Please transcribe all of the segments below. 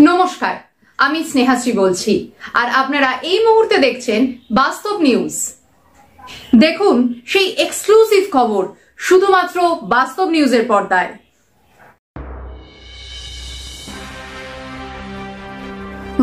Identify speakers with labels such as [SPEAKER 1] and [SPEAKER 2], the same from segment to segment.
[SPEAKER 1] নমস্কার, আমি স্নেহাশ্রী বলছি আর আপনারা এই মুহূর্তে দেখছেন বাস্তব নিউজ। দেখুন সেই এক্সক্লুসিভ খবর শুধুমাত্র বাস্তব নিউজের পর্দায়।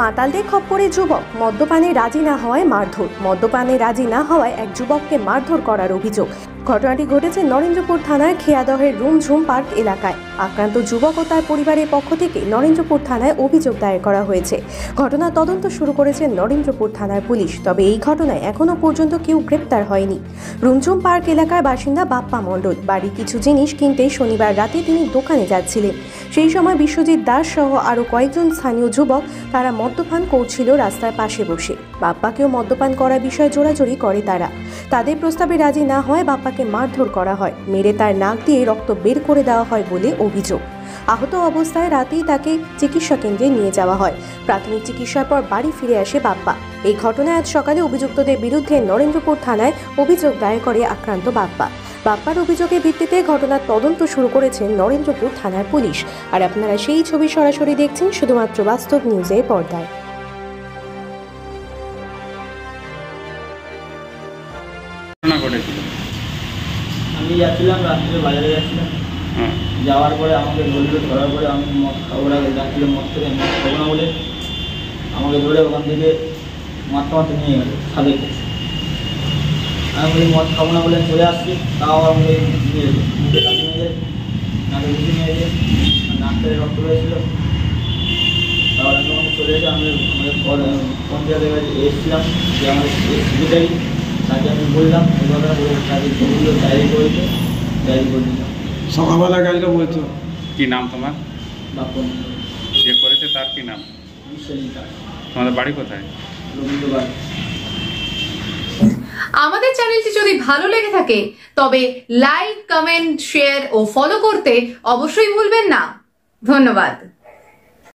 [SPEAKER 2] মাতালদের খপ্পরে যুবক, মদ্যপানে রাজি না হওয়ায় মারধর। মদ্যপানে রাজি না হওয়ায় এক যুবককে মারধর করার অভিযোগ। ঘটনাটি ঘটেছে নরেন্দ্রপুর থানার খেয়াদহের রুমঝুম পার্ক এলাকায়। আক্রান্ত যুবক ও তার পরিবারের পক্ষ থেকে নরেন্দ্রপুর থানায় অভিযোগ দায়ের করা হয়েছে। ঘটনার তদন্ত শুরু করেছে নরেন্দ্রপুর থানার পুলিশ। তবে এই ঘটনায় এখনো পর্যন্ত কেউ গ্রেপ্তার হয়নি। রুমঝুম পার্ক এলাকার বাসিন্দা বাপ্পা মণ্ডল বাড়ি কিছু জিনিস কিনতে শনিবার রাতে তিনি দোকানে যাচ্ছিলেন। সেই সময় বিশ্বজিৎ দাস সহ আরও কয়েকজন স্থানীয় যুবক তারা মদ্যপান করছিল রাস্তার পাশে বসে। বাপ্পাকেও মদ্যপান করার বিষয়ে জোরাজোরি করে তারা। তাদের প্রস্তাবে রাজি না হয় বাপ্পাকে মারধর করা হয়, মেরে তার নাক দিয়ে রক্ত বের করে দেওয়া হয় বলে অভিযোগ। আহত অবস্থায় রাতেই তাকে চিকিৎসা কেন্দ্রে নিয়ে যাওয়া হয়। প্রাথমিক চিকিৎসার পর বাড়ি ফিরে আসে বাপ্পা। এই ঘটনায় আজ সকালে অভিযুক্তদের বিরুদ্ধে নরেন্দ্রপুর থানায় অভিযোগ দায়ের করে আক্রান্ত বাপ্পা। বাপ্পার অভিযোগের ভিত্তিতে ঘটনার তদন্ত শুরু করেছেন নরেন্দ্রপুর থানার পুলিশ। আর আপনারা সেই ছবি সরাসরি দেখছেন শুধুমাত্র বাস্তব নিউজের পর্দায়।
[SPEAKER 3] আমি যাচ্ছিলাম রাত্রে বাজারে যাচ্ছিলাম, যাওয়ার পরে আমাকে ধরলো। ধরার পরে আমি মদ খাবো আগে যাচ্ছিলাম, মদ থেকে মদ খাবো না বলে আমাকে ধরে ওখান থেকে মারতে নিয়ে গেল সাদেকে। আমি বলি মদ খাবো না বলে চলে আসছি, তাও আমাকে নিয়ে যেত, মুখে কাটি নিয়ে নাকে ঘুষি নিয়ে যেত, নাক থেকে রক্ত হয়েছিল। তাহলে আমাকে চলে যেত। আমি আমাদের পঞ্চায়েতের কাছে এসেছিলাম যে আমাদের সেক্রেটারি, তাকে আমি বললাম এই কথা বলে তাকে ছবিগুলো ডায়েরি করে দিলাম।
[SPEAKER 4] সকালবেলা গাড়িটা বলছো
[SPEAKER 5] কি নাম তোমার?
[SPEAKER 3] বাপন।
[SPEAKER 5] যে করেছে তার কি নাম?
[SPEAKER 3] বিশ্বজিৎ দাস।
[SPEAKER 5] তোমাদের বাড়ি কোথায়?
[SPEAKER 3] রবীন্দ্রবাড়ি।
[SPEAKER 1] আমাদের চ্যানেলটি যদি ভালো লেগে থাকে তবে লাইক, কমেন্ট, শেয়ার ও ফলো করতে অবশ্যই ভুলবেন না। ধন্যবাদ।